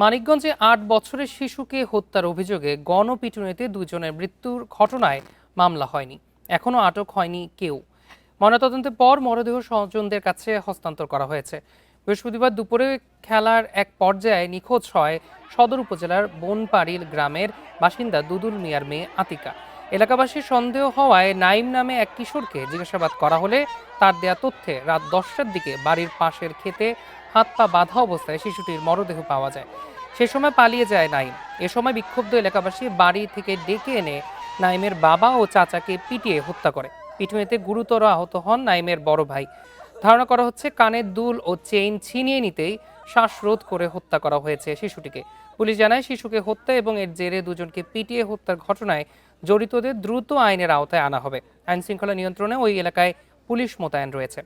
মানিকগঞ্জে ৮ বছরের শিশুকে হত্যার অভিযোগে গণপিটুনিতে দুজনের মৃত্যুর ঘটনায় মামলা হয়নি, এখনো আটক হয়নি কেউ। ময়নাতদন্তের পর মরদেহ স্বজনদের কাছে হস্তান্তর করা হয়েছে। বৃহস্পতিবার দুপুরে খেলার এক পর্যায়ে নিখোঁজ হয় সদর উপজেলার বনপাড়িল গ্রামের বাসিন্দা দুদুল মিয়ার মেয়ে আতিকা। এলাকাবাসীর সন্দেহ হওয়ায় নাইম নামে এক কিশোরকে জিজ্ঞাসাবাদ করা হলে তার দেয়া তথ্যে রাত 10টার দিকে বাড়ির পাশের ক্ষেতে হাত পা বাঁধা অবস্থায় শিশুটির মরদেহ পাওয়া যায়। সে সময় পালিয়ে যায় নাইম। এ সময় বিক্ষুব্ধ এলাকাবাসী বাড়ি থেকে ডেকে এনে নাইমের বাবা ও চাচাকে পিটিয়ে হত্যা করে। পিটুনিতে গুরুতর আহত হন নাইমের বড় ভাই। ধারণা করা হচ্ছে কানের দুল ও চেইন ছিনিয়ে নিতেই শ্বাসরোধ করে হত্যা করা হয়েছে শিশুটিকে। পুলিশ জানায় শিশুকে হত্যা এবং এর জেরে দুজনকে পিটিয়ে হত্যার ঘটনায় জড়িতদের দ্রুত আইনের আওতায় আনা হবে। আইন শৃঙ্খলা নিয়ন্ত্রণে ওই এলাকায় পুলিশ মোতায়েন রয়েছে।